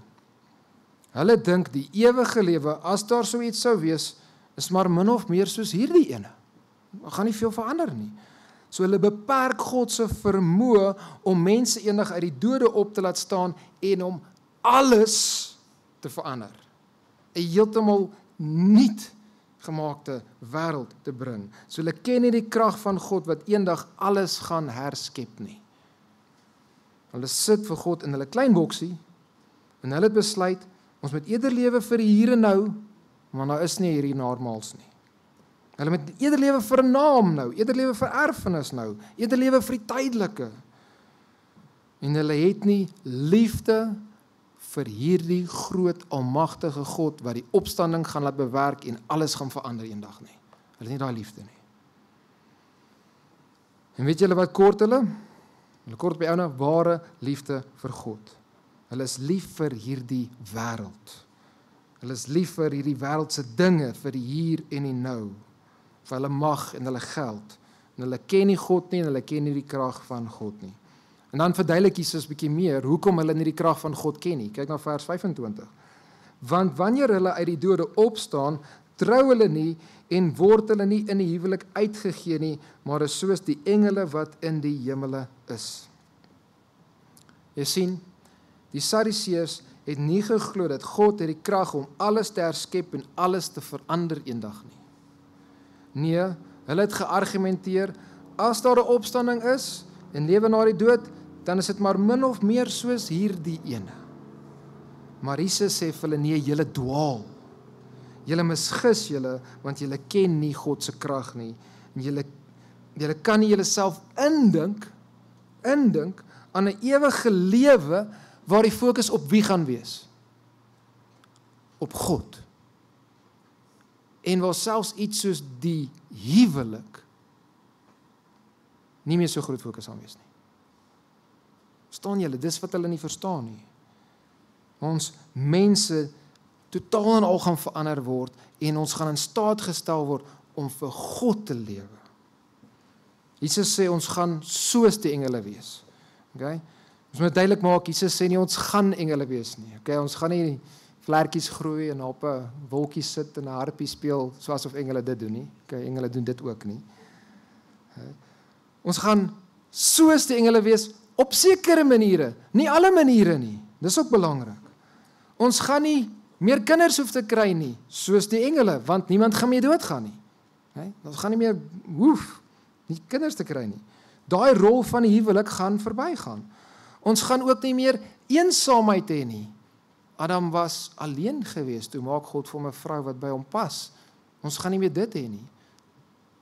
Hulle dink die ewige lewe, as daar so iets sou wees, is maar min of meer soos hierdie ene. Daar gaan nie veel verander nie. So hulle beperk God se vermoë om mense eendag uit die dode op te laat staan en om alles te verander. 'n Heeltemal nuut gemaakte wêreld te bring. So hulle ken nie die krag van God wat eendag alles gaan herskep nie. Hulle sit vir God in hulle klein boksie en hulle het besluit, ons moet eerder lewe vir die hier en nou, want daar is nie hierdie hiernamaals nie. Hulle moet eerder lewe vir 'n naam nou, eerder lewe vir erfenis nou, eerder lewe vir die tydelike. En hulle het nie liefde vir hierdie groot almagtige God wat die opstanding gaan laat bewerk en alles gaan verander eendag nie. Hulle het nie daai liefde nie. En weet julle wat kort hulle? Hulle kort by ouene ware liefde vir God. Hulle is lief vir hierdie wêreld. Hulle is lief vir hierdie wêreldse dinge, vir die hier en die nou, vir hulle mag en hulle geld. En hulle ken nie God nie en hulle ken nie die krag van God nie. En dan verduidelik Jesus 'n bietjie meer hoekom hulle nie die krag van God ken nie. Kyk na vers 25. Want wanneer hulle uit die dode opstaan, trou hulle nie en word hulle nie in die huwelik uitgegee nie, maar is soos die engele wat in die hemele is. Jy sien, die Sadduseërs het nie geglo dat God het die krag om alles te herskep en alles te verander eendag nie. Nee, hulle het geargumenteer, as daar 'n opstanding is en lewe na die dood, dan is dit maar min of meer soos hierdie ene. Maar Jesus sê vir hulle, nee, julle dwaal. Julle misgis julle, want julle ken nie God se krag nie. En julle kan nie julleself indink aan 'n ewige lewe waar die fokus op wie gaan wees? Op God. En waar selfs iets soos die huwelik nie meer so groot fokus aan wees nie. Verstaan julle, dis wat hulle nie verstaan nie. Ons mense totaal en al gaan verander word en ons gaan in staat gestel word om vir God te lewe. Jesus sê ons gaan soos die engele wees. Okay? Ons moet duidelik maak, Jesus sê nie ons gaan engele wees nie. Okay? Ons gaan nie vlekkies groei en op 'n wolkie sit en 'n harpie speel soos of engele dit doen nie. Okay? Engele doen dit ook nie. Ons gaan soos die engele wees op sekere maniere, nie alle maniere nie. Dis ook belangrik. Ons gaan nie meer kinders hoef te kry nie, soos die engele, want niemand gaan meer doodgaan nie. Ons gaan nie meer nie kinders te kry nie. Daai rol van die huwelik gaan verbygaan. Ons gaan ook nie meer eensaamheid hê nie. Adam was alleen gewees, toe maak God vir hom 'n vrou wat by hom pas. Ons gaan nie meer dit hê nie.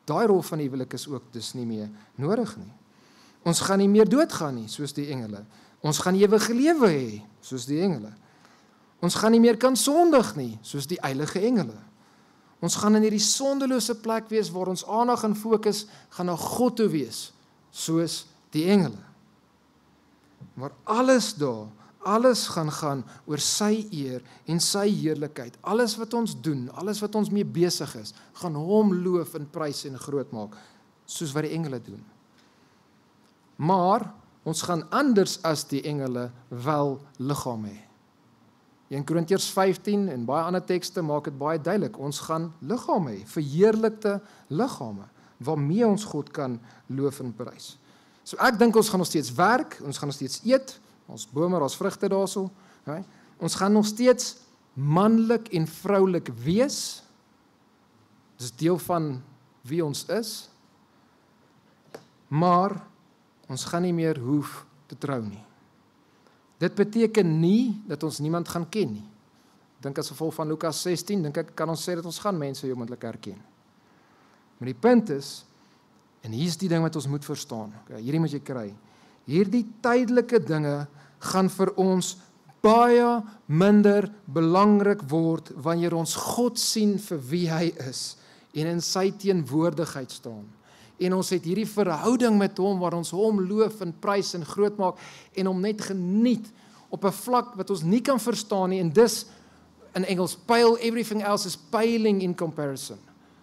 Daai rol van die huwelik is ook dus nie meer nodig nie. Ons gaan nie meer doodgaan nie, soos die engele. Ons gaan ewige lewe hê, soos die engele. Ons gaan nie meer kan sondig nie, soos die heilige engele. Ons gaan in hierdie sondelose plek wees waar ons aandag en fokus gaan na God toe wees, soos die engele. Maar alles daar, alles gaan oor sy eer en sy heerlikheid. Alles wat ons doen, alles wat ons mee besig is, gaan hom loof en prys en groot maak, soos wat die engele doen. Maar ons gaan anders as die engele wel liggaam hê. In Korintiërs 15 en baie ander tekste maak dit baie duidelik, ons gaan liggame hê, verheerlikte liggame, waarmee ons God kan loof en prys. So ek dink ons gaan nog steeds werk, ons gaan nog steeds eet, ons bome, ons vrugte daarso, okay? Ons gaan nog steeds manlik en vroulik wees, dis deel van wie ons is, maar ons gaan nie meer hoef te trou nie. Dit beteken nie dat ons niemand gaan ken nie. Ek dink as gevolg van Lukas 16, dink ek kan ons sê dat ons gaan mense onmiddellik herken. Maar die punt is, en hier is die ding wat ons moet verstaan, okay, hierdie moet jy kry, hierdie tydelike dinge gaan vir ons baie minder belangrik word wanneer ons God sien vir wie hy is en in sy teenwoordigheid staan. En ons het hierdie verhouding met hom waar ons hom loof en prys en groot maak en hom net geniet op 'n vlak wat ons nie kan verstaan nie, en dis in Engels pale, everything else is paling in comparison.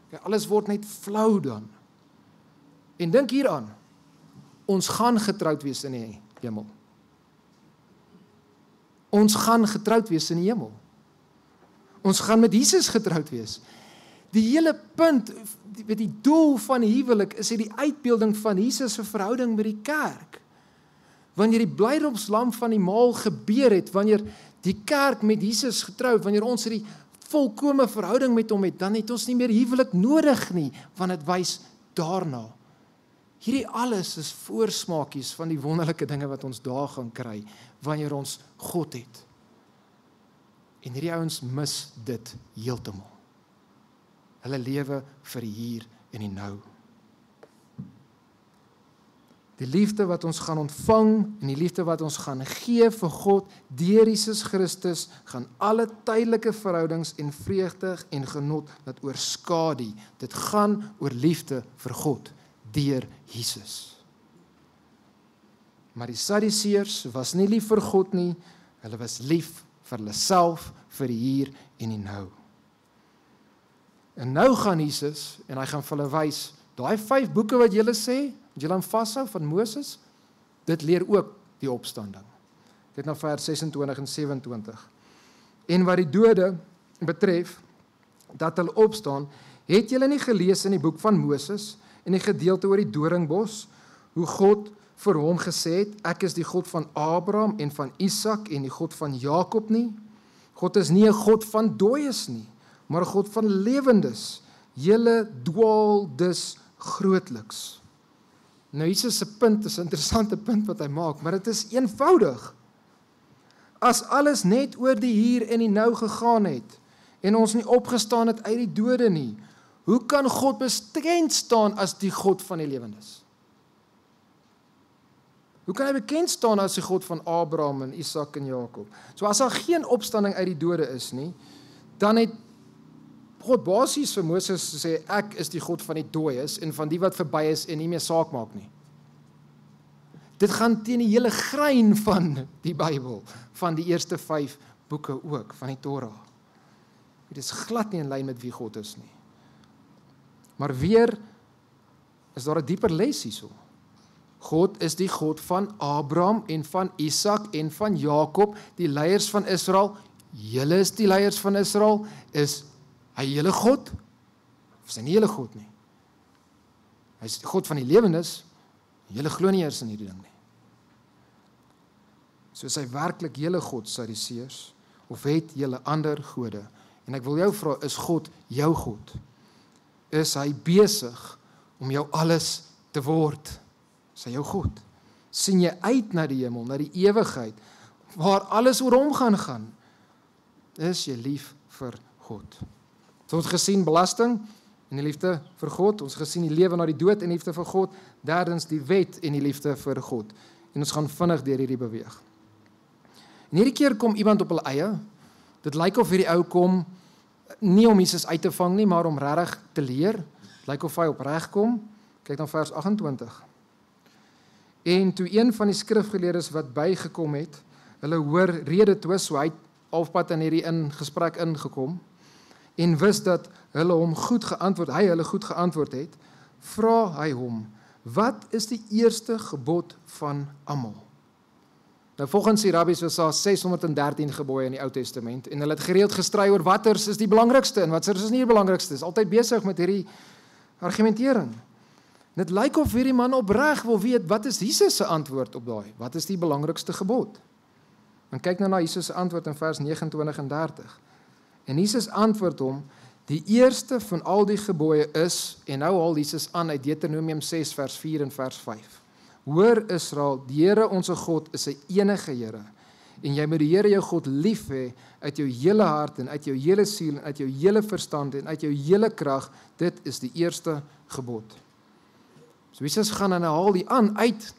Okay, alles word net flou dan. En dink hieraan, ons gaan getroud wees in die hemel. Ons gaan getroud wees in die hemel. Ons gaan met Jesus getroud wees. Die hele punt, die doel van die huwelik is die uitbeelding van Jesus se verhouding met die kerk. Wanneer die bruidegomslam van die maal gebeur het, wanneer die kerk met Jesus getroud, wanneer ons die volkome verhouding met hom het, dan het ons nie meer huwelik nodig nie, want dit wys daarna. Hierdie alles is voorsmaakies van die wonderlike dinge wat ons daar gaan kry, wanneer ons God het. En hierdie ouens mis dit heeltemal. Hulle lewe vir die hier en die nou. Die liefde wat ons gaan ontvang en die liefde wat ons gaan gee vir God deur Jesus Christus gaan alle tydelike verhoudings en vreugde en genot laat oorskadu. Dit gaan oor liefde vir God deur Jesus. Maar die Sadduseërs was nie lief vir God nie, hulle was lief vir hulle self, vir die hier en die nou. En nou gaan Jesus, en hy gaan vir hulle wys, daai 5 boeke wat julle sê, wat julle aan vashou van Moses, dit leer ook die opstanding. Dit na vers 26 en 27. En wat die dode betref, dat hulle opstaan, het julle nie gelees in die boek van Moses, in die gedeelte oor die doringbos, hoe God vir hom gesê het, ek is die God van Abraham en van Isak en die God van Jakob nie. God is nie 'n God van dooies nie, maar 'n God van lewendes. Julle dwaal dus grootliks. Nou Jesus se punt is 'n interessante punt wat hy maak, maar dit is eenvoudig. As alles net oor die hier en die nou gegaan het en ons nie opgestaan het uit die dode nie, hoe kan God bekend staan as die God van die lewendes? Hoe kan hy bekend staan as die God van Abraham en Isak en Jakob? So as daar geen opstanding uit die dode is nie, dan het God basies vir Moses gesê, ek is die God van die dooies en van die wat verby is en nie meer saak maak nie. Dit gaan teen die hele grein van die Bybel, van die eerste 5 boeke ook, van die Torah. Dit is glad nie in lyn met wie God is nie. Maar weer is daar 'n dieper les hierso. God is die God van Abraham en van Isak en van Jakob, die leiers van Israel. Julle is die leiers van Israel. Is hy julle God? Of is hy nie julle God nie? Hy is die God van die lewendes. Julle glo nie eers in hierdie ding nie. So is hy werklik julle God, Sadduseërs, of het julle ander gode? En ek wil jou vra, is God jou God? Is hy besig om jou alles te word? Is hy jou God? Sien jy uit na die hemel, na die ewigheid, waar alles oor hom gaan? Is jy lief vir God? So ons gesien belasting en die liefde vir God, ons gesien die lewe na die dood en die liefde vir God, derdens die wet en die liefde vir God. En ons gaan vinnig deur hierdie beweeg. En hierdie keer kom iemand op hulle eie. Dit lyk of hierdie ou kom nie om Jesus uit te vang nie, maar om regtig te leer. Dit lyk of hy opreg kom. Kyk dan vers 28. En toe een van die skrifgeleerdes wat bygekom het, hulle hoor rede twis, so hy halfpad in hierdie gesprek ingekom, en wis dat hulle hom goed geantwoord het, vra hy hom, wat is die eerste gebod van almal? Nou volgens die rabbies was daar 613 gebooie in die Ou Testament, en hulle het gereeld gestry oor watters is die belangrikste, en watters is nie die belangrikste, is altyd besig met hierdie argumentering. Dit lyk of hierdie man opreg wil weet, wat is Jesus se antwoord op daai? Wat is die belangrikste gebod? En kyk nou na Jesus se antwoord in vers 29 en 30. En Jesus antwoord hom, die eerste van al die gebooie is, en nou haal Jesus aan uit Deuteronomium 6 vers 4 en vers 5. Hoor Israel, die Here ons God is 'n enige Here, en jy moet die Here jou God lief hê uit jou hele hart en uit jou hele siel en uit jou hele verstand en uit jou hele krag. Dit is die eerste gebod. So Jesus gaan en haal die aan uit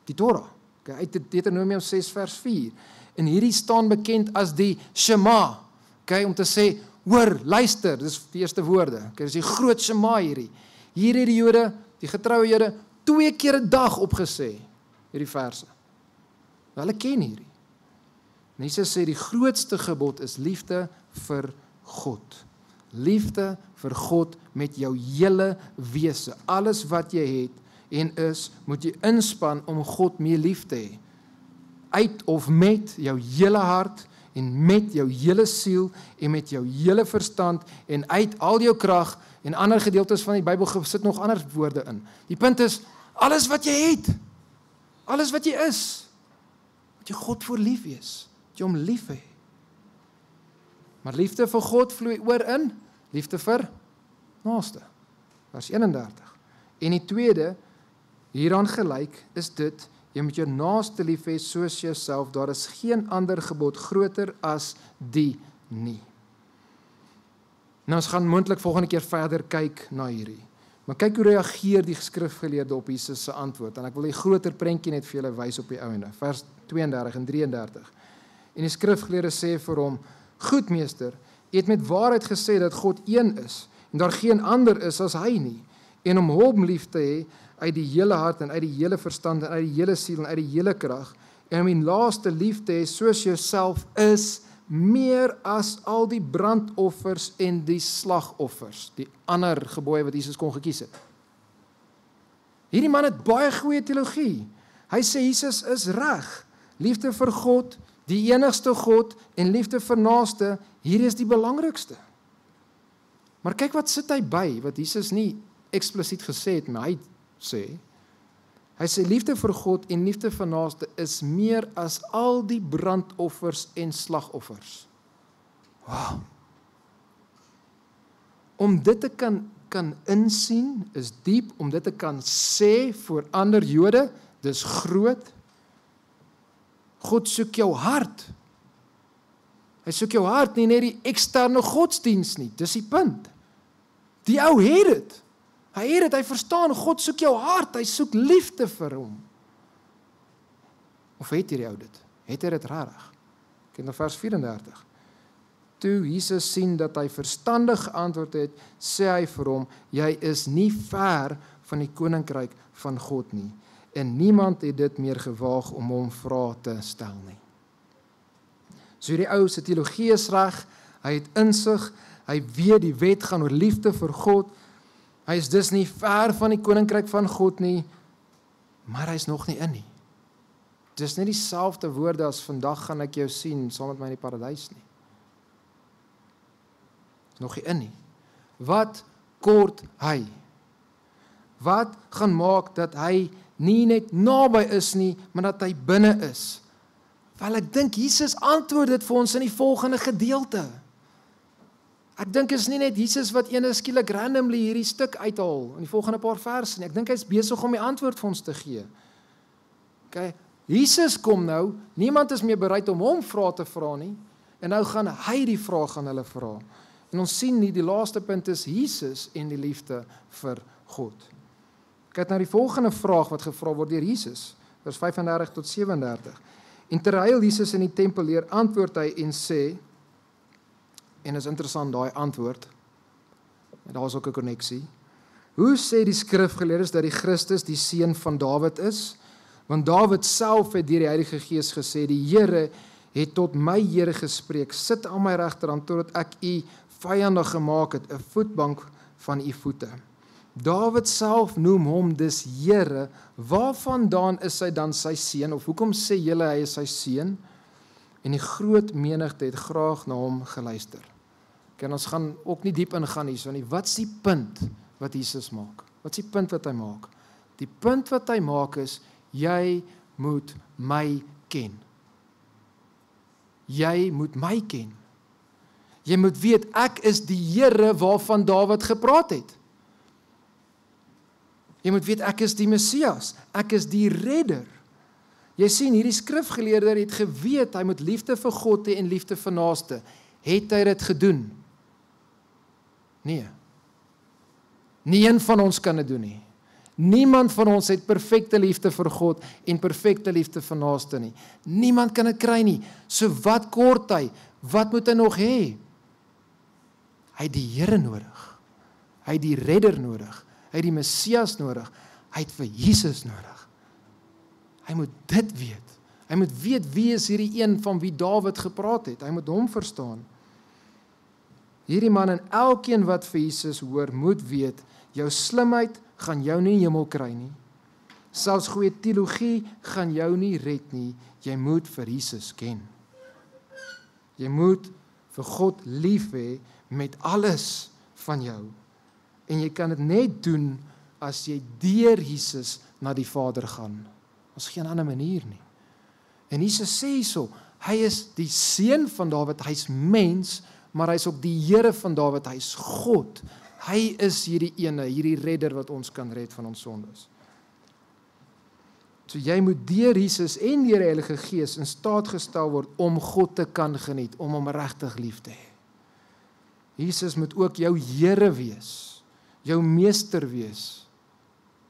die Torah, uit Deuteronomium 6 vers 4. En hierdie staan bekend as die Shema, om te sê, hoor, luister, dis die eerste woorde, dis die groot Shema hierdie. Hier het die Jode, die getroue Jode, 2 keer 'n dag opgesê, hierdie verse. Hulle ken hierdie. En Jesus sê, die grootste gebod is liefde vir God. Liefde vir God met jou hele wese. Alles wat jy het en is, moet jy inspann om God meer lief te hê. Uit of met jou hele hart en met jou hele siel en met jou hele verstand en uit al jou krag, en ander gedeeltes van die Bybel sit nog ander woorde in. Die punt is, alles wat jy het, alles wat jy is, moet jy God voor lief wees, moet jy hom lief hê. Maar liefde vir God vloei oor in liefde vir naaste. Vers 31. En die tweede, hieraan gelyk, is dit, jy moet jou naaste lief hê soos jouself, daar is geen ander gebod groter as die nie. Nou ons gaan moontlik volgende keer verder kyk na hierdie. Maar kyk hoe reageer die skrifgeleerde op Jesus se antwoord, en ek wil die groter prentjie net vir julle wys op die ouende, vers 32 en 33. En die skrifgeleerde sê vir hom, goed meester, jy het met waarheid gesê dat God een is, en daar geen ander is as hy nie, en om hom lief te hê, uit die hele hart en uit die hele verstand en uit die hele siel en uit die hele krag, en om die naaste lief te hê soos jouself is meer as al die brandoffers en die slagoffers, die ander gebooie wat Jesus kon gekies het. Hierdie man het baie goeie teologie. Hy sê Jesus is reg. Liefde vir God, die enigste God en liefde vir naaste, hier is die belangrikste. Maar kyk wat sit hy by, wat Jesus nie eksplisiet gesê het, maar hy sê liefde vir God en liefde vir naaste is meer as al die brandoffers en slagoffers. Wow. Om dit te kan insien is diep, om dit te kan sê vir ander Jode, dis groot. God soek jou hart. Hy soek jou hart, nie net die eksterne godsdiens nie, dis die punt. Die ou het dit. Hy het dit, hy verstaan, God soek jou hart, hy soek liefde vir hom. Of het hierdie ou dit? Het hy dit rarig? Kyk na vers 34. Toe Jesus sien dat hy verstandig geantwoord het, sê hy vir hom, jy is nie ver van die koninkryk van God nie, en niemand het dit meer gewaag om hom vrae te stel nie. So hierdie ou se teologie is reg, hy het insig, hy weet die wet gaan oor liefde vir God, Hy is dus nie ver van die koninkryk van God nie, maar hy is nog nie in nie. Dis nie dieselfde woorde as vandag gaan ek jou sien saam met my in die paradys nie. Nog nie in nie. Wat kort hy? Wat gaan maak dat hy nie net naby is nie, maar dat hy binne is? Wel, ek dink Jesus antwoord dit vir ons in die volgende gedeelte. Ek dink is nie net Jesus wat ene skielik randomly hierdie stuk uithaal in die volgende paar verse nie. Ek dink hy is besig om die antwoord vir ons te gee. Okay, Jesus kom nou, niemand is meer bereid om hom vrae te vra nie, en nou gaan hy die vraag aan hulle vra. En ons sien nie, die laaste punt is Jesus en die liefde vir God. Kyk na die volgende vraag wat gevra word deur Jesus, vers 35 tot 37. En terwyl Jesus in die tempel leer, antwoord hy en sê, en is interessant daai antwoord, en daar is ook 'n koneksie. Hoe sê die skrifgeleerdes dat die Christus die seun van Dawid is? Want Dawid self het deur die Heilige Gees gesê, die Here het tot my Here gespreek, sit aan my regterhand totdat ek u vyandig gemaak het, 'n voetbank van u voete. Dawid self noem hom dus Here, waarvandaan is hy dan sy seun, of hoekom sê julle hy is sy seun? En die groot menigte het graag na hom geluister. En ons gaan ook nie diep ingaan hierso nie. Wat is die punt wat Jesus maak? Wat is die punt wat hy maak? Die punt wat hy maak is, jy moet my ken. Jy moet my ken. Jy moet weet, ek is die Here waarvan Dawid gepraat het. Jy moet weet, ek is die Messias, ek is die redder. Jy sien, hierdie skrifgeleerde het geweet, hy moet liefde vir God hê en liefde vir naaste. Het hy dit gedoen? Nee. Nie een van ons kan dit doen nie. Niemand van ons het perfekte liefde vir God en perfekte liefde vir naaste nie. Niemand kan dit kry nie. So wat kort hy? Wat moet hy nog hê? Hy het die Here nodig. Hy het die redder nodig. Hy het die Messias nodig. Hy het vir Jesus nodig. Hy moet dit weet. Hy moet weet wie is hierdie een van wie Dawid gepraat het. Hy moet hom verstaan. Hierdie man en elkeen wat vir Jesus hoor, moet weet, jou slimheid gaan jou nie in die hemel kry nie. Selfs goeie teologie gaan jou nie red nie. Jy moet vir Jesus ken. Jy moet vir God lief hê met alles van jou. En jy kan dit net doen as jy deur Jesus na die Vader gaan. Ons geen ander manier nie. En Jesus sê so, hy is die seun van Dawid, hy's mens, maar hy's ook die Here van Dawid, hy's God. Hy is hierdie ene, hierdie redder wat ons kan red van ons sondes. So jy moet deur Jesus en deur die Heilige Gees in staat gestel word om God te kan geniet, om hom regtig lief te hê. Jesus moet ook jou Here wees, jou meester wees,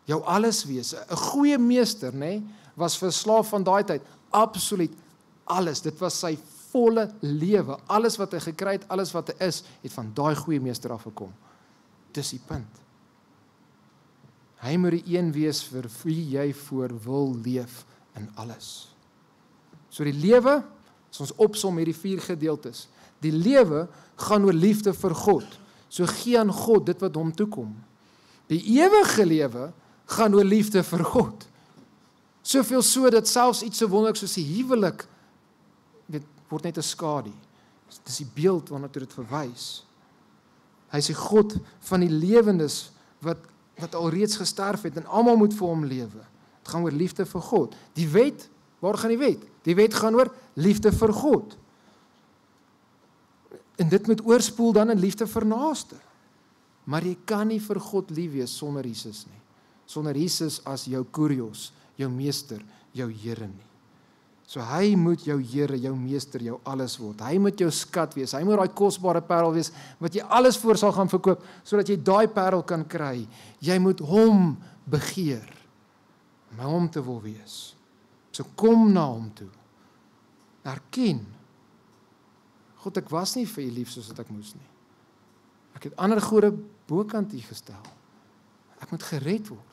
jou alles wees. 'n Goeie meester, nê, was vir 'n slaaf van daai tyd absoluut alles. Dit was sy volle lewe. Alles wat hy gekry het, alles wat hy is, het van daai goeie meester afgekom. Dis die punt. Hy moet die een wees vir wie jy voor wil leef in alles. So die lewe, as ons opsom hierdie 4 gedeeltes, die lewe gaan oor liefde vir God. So gee aan God dit wat hom toekom. Die ewige lewe gaan oor liefde vir God. Soveel so dat selfs iets so wonderlik soos die huwelik word net 'n skadu. Dis die beeld waarna dit verwys. Hy is die God van die lewendes wat alreeds gesterf het en almal moet vir hom lewe. Dit gaan oor liefde vir God. Die wet, waar gaan die wet? Die wet gaan oor liefde vir God. En dit moet oorspoel dan in liefde vir naaste. Maar jy kan nie vir God lief wees sonder Jesus nie. Sonder Jesus as jou kurios, jou meester, jou Here nie. So hy moet jou Here, jou meester, jou alles word. Hy moet jou skat wees. Hy moet daai kosbare parel wees wat jy alles voor sal gaan verkoop sodat jy daai parel kan kry. Jy moet hom begeer om hom te wil wees. So kom na hom toe. Erken. God, ek was nie vir u lief soos wat ek moes nie. Ek het ander gode bokant u gestel. Ek moet gered word.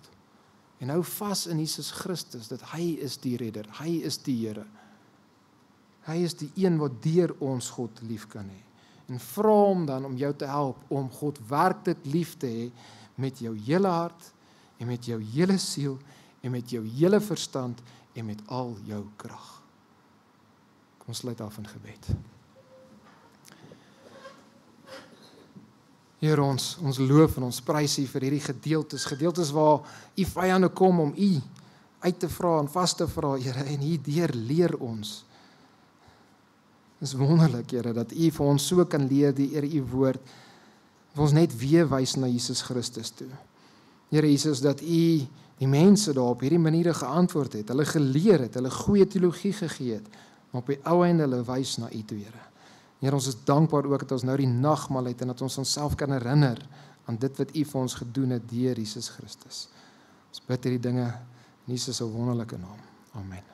En hou vas in Jesus Christus, dat hy is die redder, hy is die Here. Hy is die een wat deur ons God lief kan hê. En vra hom dan om jou te help om God werklik lief te hê met jou hele hart en met jou hele siel en met jou hele verstand en met al jou krag. Kom ons sluit af in gebed. Heer, ons loof en ons prys U vir hierdie gedeeltes waar U vyande kom om U uit te vra en vas te vra, Here, en hierdeur leer ons. Dit is wonderlik, Here, dat U vir ons so kan leer deur U woord, vir ons net weer wys na Jesus Christus toe. Here Jesus, dat U die mense daar op hierdie maniere geantwoord het, hulle geleer het, hulle goeie teologie gegee het, maar op die ou einde hulle wys na U toe, Here. Here, ons is dankbaar ook dat ons nou die nagmaal het en dat ons onsself kan herinner aan dit wat U vir ons gedoen het deur Jesus Christus. Ons bid hierdie dinge in Jesus se wonderlike naam. Amen.